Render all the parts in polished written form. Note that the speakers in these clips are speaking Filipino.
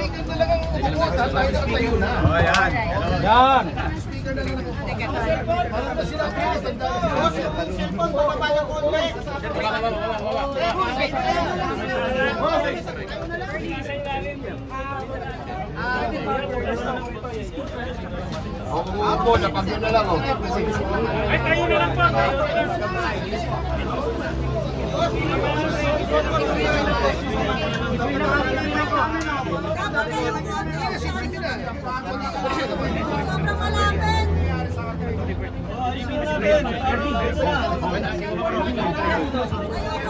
speaker na lang ang umubutan, tayo nakatayo na. O, yan. Yan. Speaker na lang ang umubutan. Para ba sila cellphone, bababa ng konti. Ako, napagyo na lang. Ay, tayo na lang po.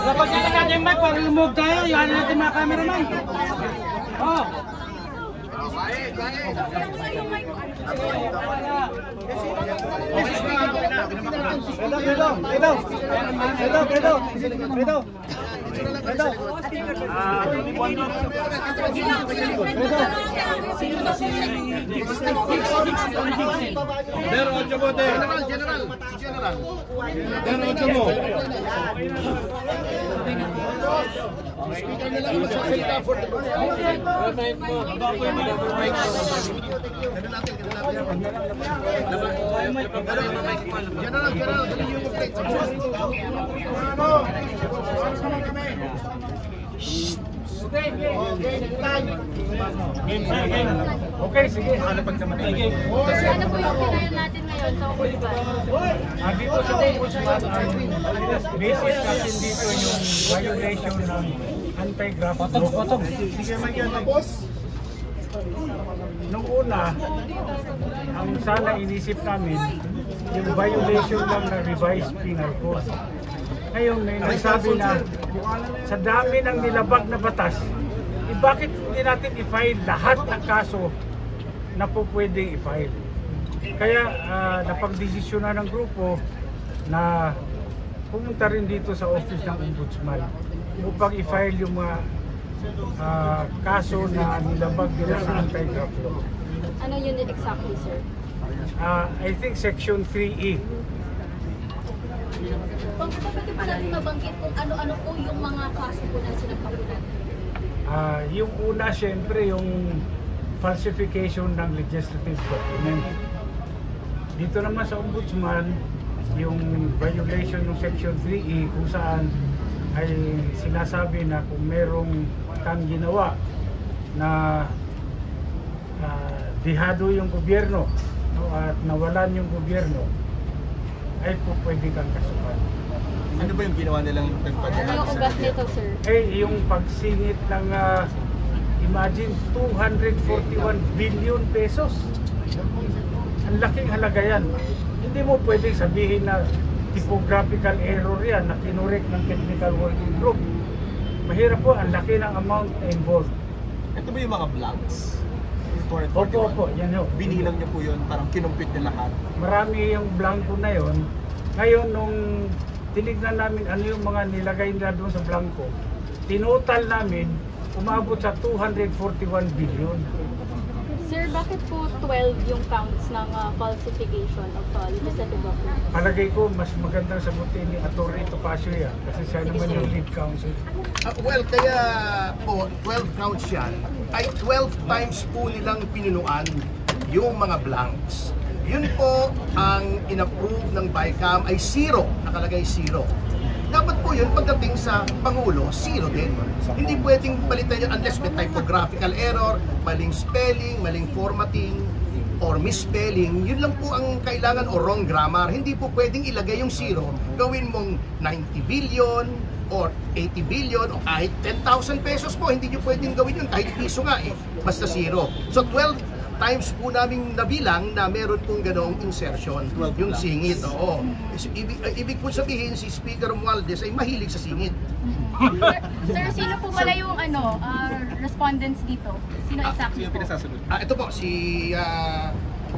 Dapat nyo na natin mic para lumog tayo. Yan natin mga cameraman. Oh. Okay, sige. Ano pagkamatay? Ano po yung kinayan natin ngayon sa Ombudsman? Dito sa Ombudsman, ang basis natin dito yung violation ng anti-graft law. Potong. Sige, tapos? Nung una, ang sana inisip namin, yung violation lang ng revised penal code. Ngayon, may nagsabi na sa dami ng nilabag na batas, bakit hindi natin i-file lahat ng kaso na po pwedeng i-file? Kaya napagdesisyonan ng grupo na pumunta rin dito sa office ng Ombudsman upang i-file yung mga kaso na nilabag nila sa anti-graft law. Ano unit exactly, sir? I think section 3E. Pwede pa natin mabanggit kung ano-ano po yung mga kaso po na sinampagunan? Yung una, syempre, yung falsification ng legislative document. Dito naman sa Ombudsman, yung violation ng Section 3E kung saan ay sinasabi na kung merong kang ginawa na dihado yung gobyerno, no, at nawalan yung gobyerno, ay po pwede kang kasuhan. Ano ba yung ginawa nilang pagpadala? Ano yung ugat nito, sir? Yung pagsingit ng imagine 241 billion pesos. Ang laking halaga yan. Hindi mo pwedeng sabihin na typographical error yan na kinurek ng technical working group. Mahirap po, ang laki ng amount involved. Ito ba yung mga blanks? Opo, yan yun. Binilang niyo po yun, parang kinumpit niya lahat. Marami yung blanco na yun. Ngayon, nung tinignan namin ano yung mga nilagay nila doon sa blanco, tinotal namin, umabot sa 241 billion. Sir, bakit po 12 yung counts ng falsification of legislative documents? Palagay ko, mas magandang sagutin ni Atty. Topacio yan kasi siya naman yung lead counsel. Well, kaya po, 12 counts yan, ay 12 times po nilang pinunuan yung mga blanks. Yun po ang inapprove ng BICAM ay 0, nakalagay 0. Dapat po yun pagdating sa Pangulo, 0 din. Hindi pwedeng palitan yun unless may typographical error, maling spelling, maling formatting, or misspelling. Yun lang po ang kailangan o wrong grammar. Hindi po pwedeng ilagay yung 0. Gawin mong 90 billion or 80 billion o kahit 10,000 pesos po. Hindi nyo pwedeng gawin yun kahit piso nga eh. Basta 0. So 12 times po naming nabilang na meron pong ganong insertion, yung singit. Oo. Ibig po sabihin si Speaker Romualdez ay mahilig sa singit. Sir, sino po pala yung respondents dito? Sino exactly po? Ito po,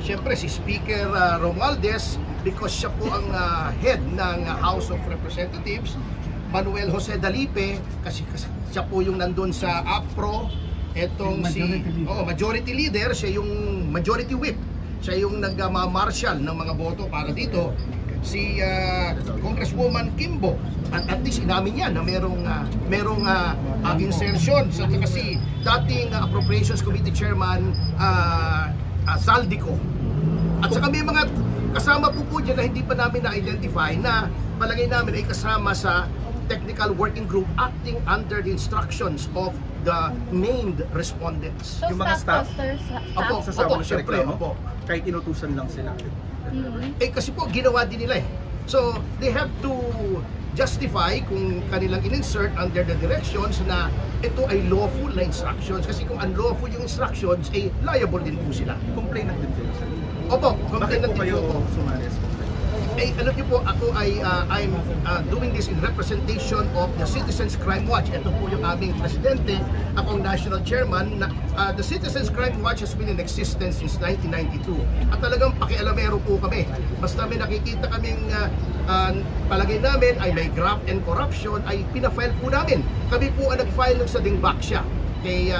siyempre si Speaker Romualdez, because siya po ang head ng House of Representatives. Manuel Jose Dalipe, kasi siya po yung nandun sa APRO. Etong majority leader, siya yung majority whip. Siya yung nagma-marshal ng mga boto para dito. si Congresswoman Kimbo. At least inamin yan na merong insertion sa kasi dating Appropriations Committee Chairman Saldico. At saka may mga kasama po dyan na hindi pa namin na-identify na palagay namin ay kasama sa technical working group acting under the instructions of the named respondents. So, Yung mga staff? Opo, Sasama sa syempre, reklamo? opo. Kahit inutusan lang sila. Kasi po ginawa din nila eh. So they have to justify kung kanilang in-insert under the directions na ito ay lawful na instructions. Kasi kung unlawful yung instructions, ay liable din po sila. Complainant din sila, sir. Opo, Bakit complainant po din kayo po. sumali sa complaint? Alam niyo po, ako ay I'm doing this in representation of the Citizens Crime Watch. Ito po yung aming presidente, ako ang national chairman. The Citizens Crime Watch has been in existence since 1992. At talagang pakialamero po kami. Basta may nakikita kaming palagay namin ay may graft and corruption, ay pinafile po namin. Kami po ang nag-file sa Dingbaksya kay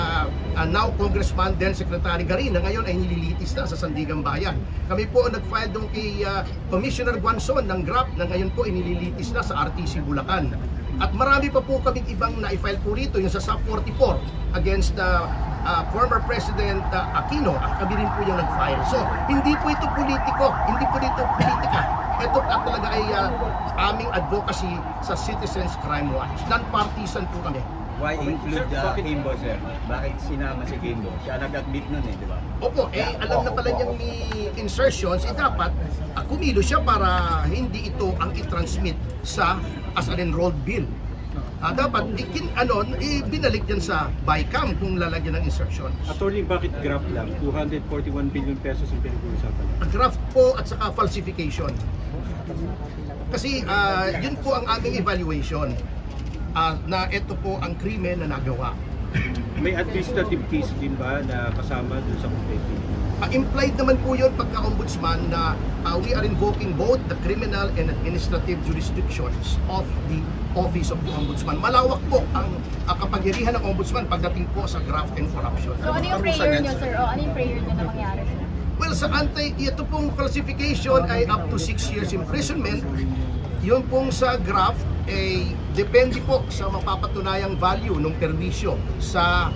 now Congressman then Secretary Garin na ngayon ay nililitis na sa Sandigan Bayan. Kami po ang nag-file doon kay Commissioner Guanzon ng GRAP na ngayon po ay nililitis na sa RTC Bulacan. At marami pa po kaming ibang na-file po rito, yung sa SAP 44 against former President Aquino, at kami rin po yung nag-file. So, hindi po ito politiko, hindi po ito politika. Ito talaga ay aming advocacy sa Citizens Crime Watch. Non-partisan po kami. Why include Kimbo, sir? Bakit sinama si Kimbo? Siya nag-admit nun di ba? Opo, alam na pala niyang may insertions, dapat kumilo siya para hindi ito ang i-transmit as an enrolled bill. Dapat binalik yan sa BICAM kung lalagyan ng insertions. Attorney, bakit graft lang? 241 billion pesos ang pinag-uusapan. Graft po at saka falsification. Kasi yun po ang aming evaluation. Na ito po ang krimen na nagawa. May administrative case din ba na kasama dun sa complaint? Implied naman po yun pagka-ombudsman na we are invoking both the criminal and administrative jurisdictions of the Office of the Ombudsman. Malawak po ang kapangyarihan ng Ombudsman pagdating po sa graft and corruption. So ano yung prayer niyo, sir? O ano yung prayer niyo na mangyari? Well, sa ito pong classification ay up to 6 years imprisonment. Yun pong sa graft ay depende po sa mapapatunayang value ng perwisyo sa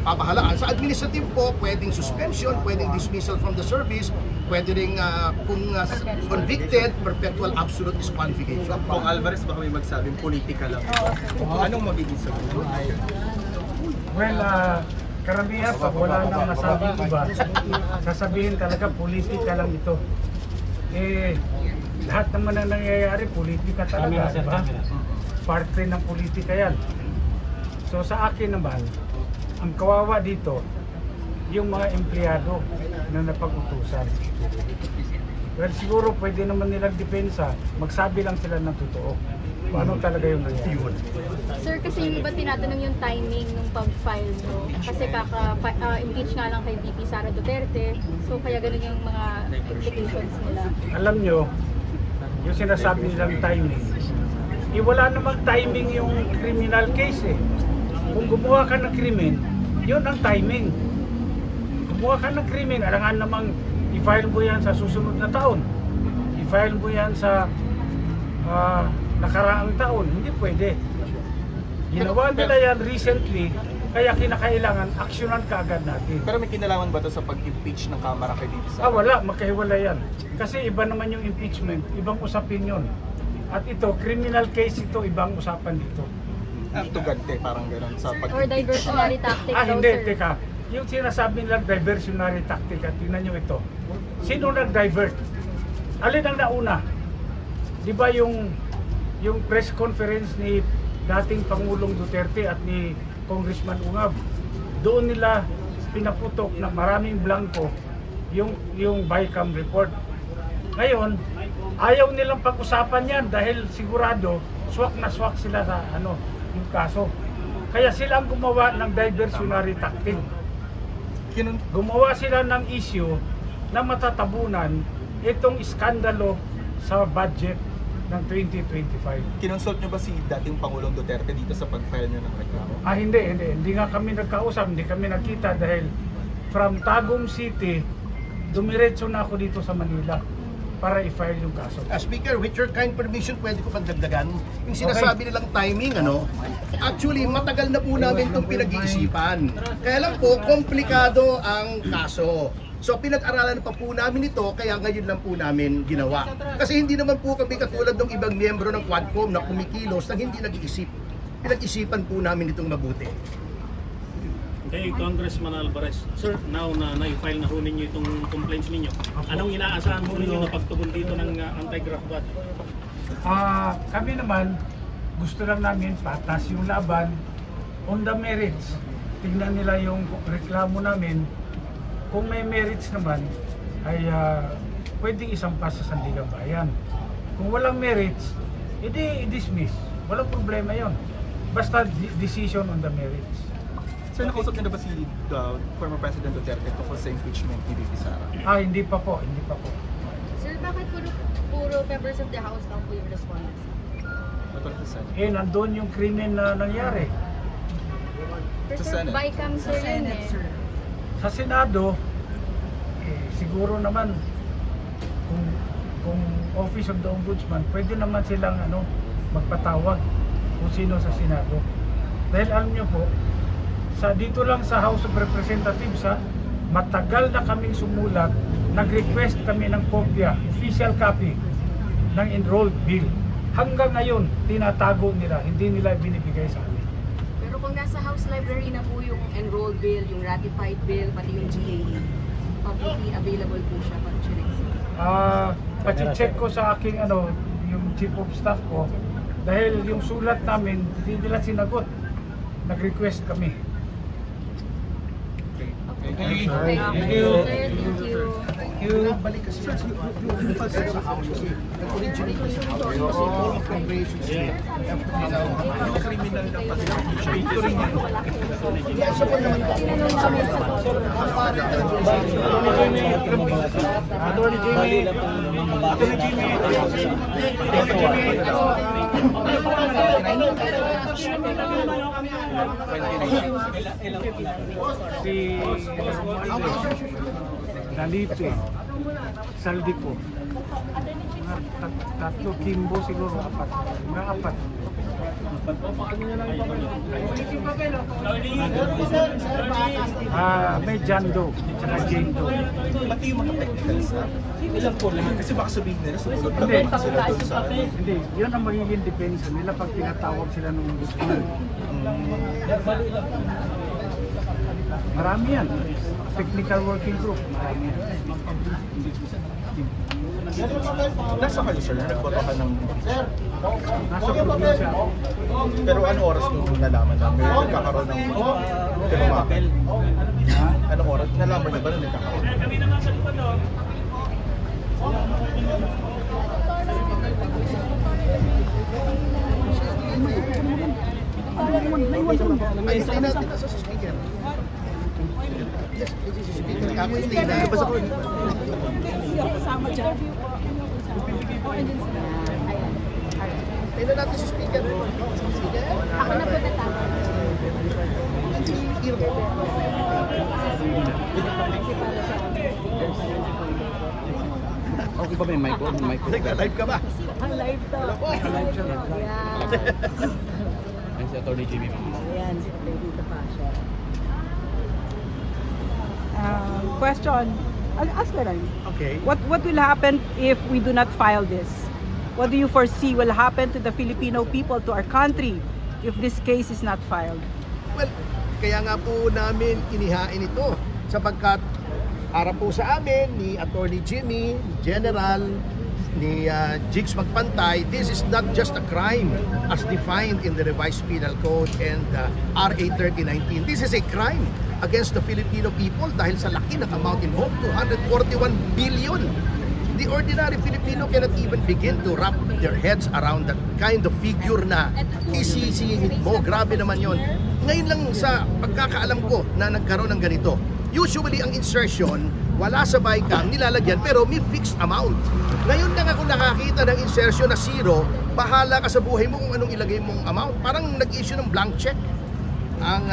pamahalaan. Sa administrative po, pwedeng suspension, pwedeng dismissal from the service, pwedeng kung convicted, perpetual absolute disqualification. Kung Alvarez, baka may magsabing politika lang. Anong magiging sagot? Well, karamihan pag wala nang nasabing iba, sasabihin talaga politika lang ito. Lahat naman ang nangyayari, politika talaga, diba? Parte ng politika yan. So sa akin naman, ang kawawa dito, yung mga empleyado na napag-utusan. Well, siguro pwede naman nilang depensa, magsabi lang sila ng totoo. Paano talaga yung nangyayari? Sir, kasi yung iba tinatanong yung timing ng pag-file nyo. Kasi kaka-impeach nga lang kay VP Sara Duterte. So kaya ganun yung mga implications nila. Alam nyo, yung sinasabi nilang timing, wala namang timing yung criminal case eh. Kung gumawa ka ng krimen, yun ang timing. Gumawa ka ng krimen, alangan namang i-file mo yan sa susunod na taon. I-file mo yan sa nakaraang taon. Hindi pwede. Ginawa nila yan recently, kaya kinakailangan aksyonan kaagad natin. Pero may kinalaman ba ito sa pag-impeach ng Kamara kay VP Sara? Wala, magkahiwala yan. Kasi iba naman yung impeachment, ibang usapin yun. At ito, criminal case ito, ibang usapan dito. Tugante, parang gano'n sa Or pag-impeach. diversionary tactic daw, Hindi, sir. teka. Yung sinasabi nilang diversionary tactic, at tingnan nyo ito. Sino nag-divert? Alin ang nauna? Di ba yung press conference ni dating Pangulong Duterte at ni Congressman Ungab, doon nila pinaputok na maraming blanco yung BICAM report. Ngayon, ayaw nilang pag-usapan yan dahil sigurado swak na swak sila sa yung kaso. Kaya sila ang gumawa ng diversionary tactic. Gumawa sila ng issue na matatabunan itong iskandalo sa budget ng 2025. Kinonsult nyo ba si dating Pangulong Duterte dito sa pag-file nyo ng reklamo? Hindi nga kami nagkausap, hindi kami nagkita dahil from Tagum City, dumiretso na ako dito sa Manila. para i-file yung kaso. Speaker, with your kind permission, pwede ko pang dagdagan? Yung sinasabi nilang timing, actually, matagal na po namin itong pinag-iisipan. Kaya lang po, komplikado ang kaso. So, pinag-aralan pa po namin ito, kaya ngayon lang po namin ginawa. Kasi hindi naman po kami katulad ng ibang miyembro ng Quadcom na kumikilos na hindi nag-iisip. Pinag-isipan po namin itong mabuti. Kay Congressman Alvarez, sir, now na na-file na ho ninyo itong complaints ninyo, anong inaasahan ho ninyo na pagtugon dito ng anti-graft ban? Kami naman, gusto lang namin patas yung laban on the merits. Tingnan nila yung reklamo namin. Kung may merits naman, ay pwedeng isampas sa Sandigan Bayan. Kung walang merits, edi i-dismiss. Walang problema yon. Basta decision on the merits. Sir, nakausap niyo na ba si former President Duterte tungkol sa impeachment ni VP Sara? Hindi pa po. Sir, bakit puro members of the House lang po yung respondents? What was the Senate? Nandun yung krimen na nangyari. Pero Sa sir, Senate. bycam sir yun eh. Sa Senado, siguro naman kung Office of the Ombudsman, pwede naman silang magpatawag kung sino sa Senado. Dahil alam nyo po, dito lang sa House of Representatives, matagal na kaming sumulat, nag-request kami ng kopya, official copy ng enrolled bill. Hanggang ngayon, tinatago nila, hindi nila binibigay sa amin. Pero kung nasa House Library na po yung enrolled bill, yung ratified bill, pati yung GAE, publicly available po siya pag chinek. Pati-check ko sa aking yung chief of staff ko, dahil yung sulat namin, hindi nila sinagot. Nag-request kami. Thank you. Sir, thank you. Balik kasi sa House. Nag-originate sa House. Kasi all appropriations here have to be now. Criminal na pag-impeachment. Ito rin yan. Isa po naman po. Attorney Jimmy. Si Dalipe, Saldico, tatlo, Kimbo siguro, apat. May John Doe, tsaka Jane Doe. Pati yung mga technical staff. Ilan po lahat? Kasi baka sabihin nila, sumunod na sila doon sa... Hindi, yun ang magiging depensa nila pag tinatawag sila ng gusto. Marami yan. Technical working group, marami yan. Nasa kayo, sir? Nagboto ka ng... Nasa probinsya. Pero ano oras nung nalaman na may nagkakaroon ng tinumakan? Anong oras? Nalaman niyo ba na nagkakaroon? Ay, stay natin sa speaker. Yes, this is speaker. Ako stay na. Basta ko. Stay na natin sa speaker. Ako na po natawag. Okay ba may mic ko? Nag-live ka ba? Ang live to. Ay, si Attorney Jimmy. Ayan, si Dito pa siya. Question. I'll ask her. Okay. What will happen if we do not file this? What do you foresee will happen to the Filipino people, to our country, if this case is not filed? Well, kaya nga po namin inihain ito sapagkat harap po sa amin ni Attorney Jimmy, General, ni Jigs Magpantay, this is not just a crime as defined in the revised penal code and RA 3019. This is a crime against the Filipino people dahil sa laki ng amount involved, 241 billion. The ordinary Filipino cannot even begin to wrap their heads around that kind of figure na isisingit mo. Grabe naman yon. Ngayon lang sa pagkakaalam ko na nagkaroon ng ganito. Usually ang insertion, wala sa BICAM, nilalagyan pero may fixed amount. Ngayon lang ako nakakita ng insertion na zero, bahala ka sa buhay mo kung anong ilagay mong amount. Parang nag-issue ng blank check ang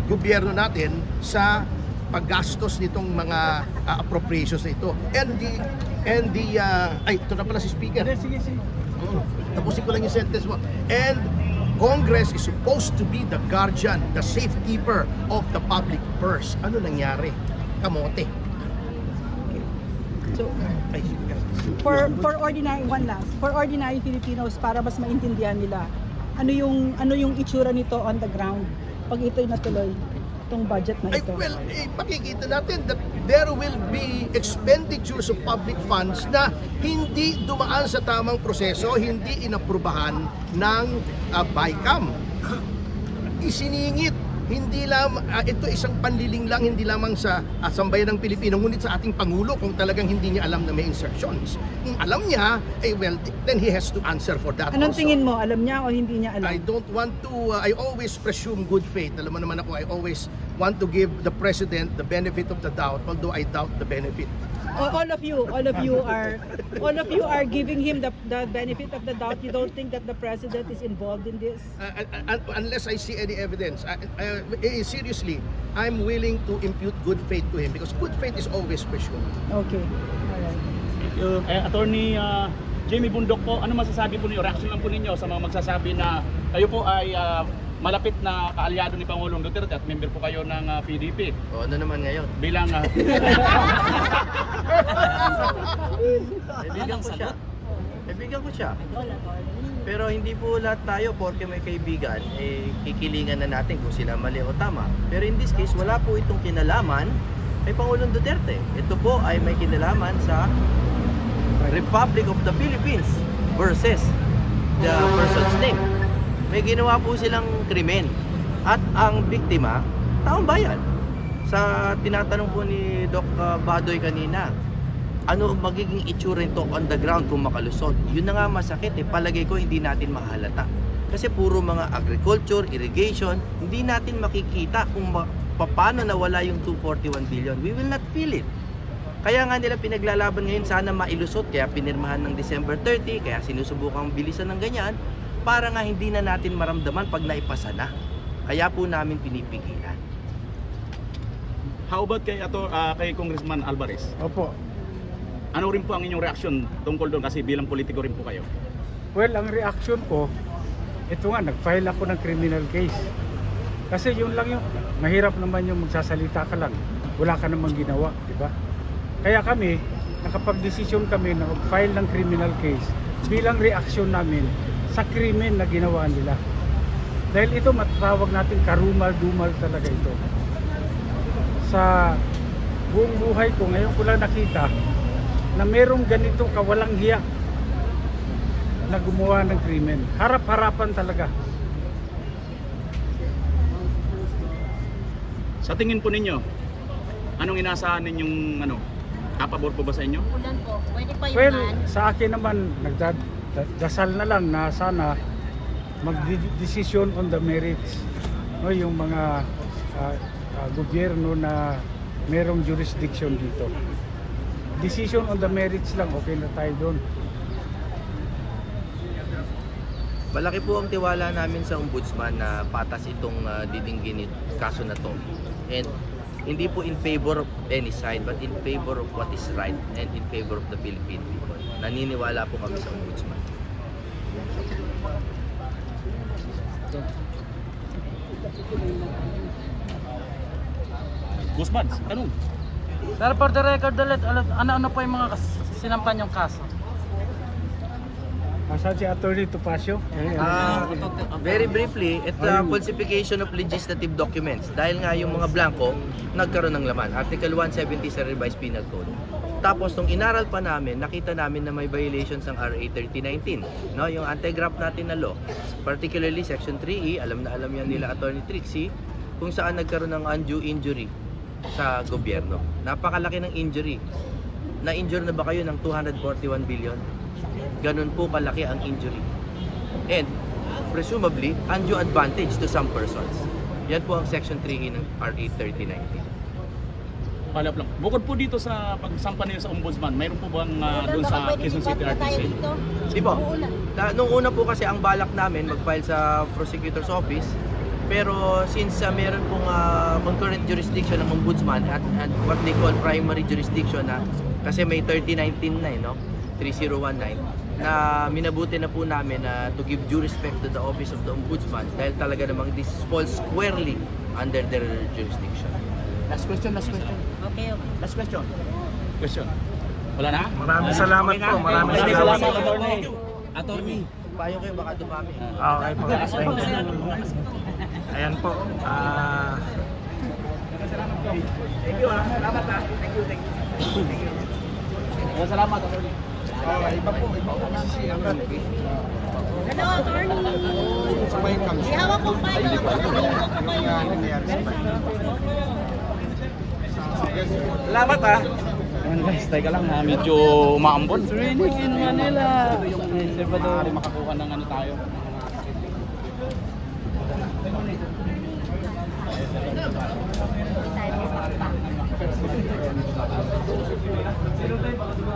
gobyerno natin sa paggastos nitong mga appropriations na ito. And the ito na pala si Speaker. Sige. Tapusin ko lang yung sentence mo. And Congress is supposed to be the guardian, the safekeeper of the public purse. Ano nangyari? Kamote. So, for ordinary Filipinos, para mas maintindihan nila ano yung itsura nito on the ground pag ito'y natuloy, itong budget na ito. Pakikita natin that there will be expenditures of public funds na hindi dumaan sa tamang proseso, hindi inaprubahan ng BICAM. Isiningit, hindi lang ito isang panliling lang, hindi lamang sa sambayan ng Pilipino, ngunit sa ating Pangulo kung talagang hindi niya alam na may insertions. Kung alam niya, then he has to answer for that. Anong also. tingin mo? Alam niya o hindi niya alam? I don't want to, I always presume good faith. Alam mo naman ako, I always want to give the President the benefit of the doubt, although I doubt the benefit. All of you are giving him the benefit of the doubt. You don't think that the President is involved in this? Unless I see any evidence. Seriously, I'm willing to impute good faith to him because good faith is always presumed. Okay. Alright. Attorney Jamie Bundok po, ano masasabi po niyo, reaction lang po ninyo sa mga magsasabi na kayo po ay malapit na kaalyado ni Pangulong Duterte at member po kayo ng PDP. O ano naman ngayon? Bilang Kaibigan ko siya. Pero hindi po lahat tayo porke may kaibigan, kikilingan na natin kung sila mali o tama. Pero in this case, wala po itong kinalaman kay Pangulong Duterte. Ito po ay may kinalaman sa Republic of the Philippines versus the person's name. May ginawa po silang krimen at ang biktima, taong bayan. Sa tinatanong po ni Doc Badoy kanina, ano magiging itsura nito on the ground kung makalusot? Yun na nga masakit palagay ko hindi natin mahalata. Kasi puro mga agriculture, irrigation, hindi natin makikita kung paano nawala yung 241 billion. We will not feel it. Kaya nga nila pinaglalaban ngayon sana mailusot, kaya pinirmahan ng December 30, kaya sinusubukang bilisan ng ganyan, para nga hindi na natin maramdaman pag naipasa na. Kaya po namin pinipigilan. How about kay Congressman Alvarez? Opo. Ano rin po ang inyong reaksyon tungkol doon kasi bilang politiko rin po kayo? Well, ang reaction ko, ito nga, nag-file ako ng criminal case. Kasi yun lang yung, mahirap naman yung magsasalita ka lang. Wala ka namang ginawa, di ba? Kaya kami, nakapag-desisyon kami na mag-file ng criminal case bilang reaksyon namin sa krimen na ginawa nila. Dahil ito matatawag natin karumal-dumal talaga ito. Sa buong buhay ko, ngayon ko lang nakita na merong ganito kawalang hiya na gumawa ng krimen. Harap-harapan talaga. Sa tingin po ninyo, anong inaasahan ninyong kapabor po ba sa inyo? Ulan po, pwede pa yung Well, sa akin naman, dasal na lang na sana mag-decision on the merits. No, yung mga gobyerno na merong jurisdiction dito. Decision on the merits lang, okay na tayo doon. Malaki po ang tiwala namin sa ombudsman na patas itong didinggin kaso na to. And hindi po in favor of any side but in favor of what is right and in favor of the Philippine people. Naniniwala po kami sa ombudsman. Guzman, tanong. Pero for the record ulit, ano po yung mga sinampan yung kaso? Asa si Attorney Topacio? Very briefly, ito falsification of legislative documents. Dahil nga yung mga blanco, nagkaroon ng laman. Article 170 sa Revised Penal Code. Tapos, nung inaral pa namin, nakita namin na may violations ng RA 3019. No? Yung anti-graft natin na law. Particularly Section 3E, alam na alam yan nila Attorney Trixie, kung saan nagkaroon ng undue injury sa gobyerno. Napakalaki ng injury. Na-injure na ba kayo ng 241 billion? Ganun po kalaki ang injury. And, presumably, undue advantage to some persons. Yan po ang Section 3E ng RA 3019. Palap lang. Bukod po dito sa pagsampa niyo sa ombudsman, mayroon po bang doon sa Quezon City RTC? Di po. Nung una po kasi ang balak namin mag-file sa prosecutor's office, Pero since meron pong concurrent jurisdiction ng ombudsman at what they call primary jurisdiction na kasi may 3019 na, no? 3019 na minabuti na po namin to give due respect to the office of the ombudsman dahil talaga namang this falls squarely under their jurisdiction. Last question. Okay. Last question. Wala na? Maraming salamat po. Maraming salamat. Attorney. Payo kayo baka dumami. Okay po. Thank you. Ayan po. Thank you. Salamat ha. Thank you. Salamat, attorney. Iba po si attorney. Hello, attorney. Ihawak ko pa yung nangyayari sa Salamat ha. Ayan guys, teka lang ha. Medyo umaambon. Training in Manila. Salvador, makakuha ng ano tayo. tayo.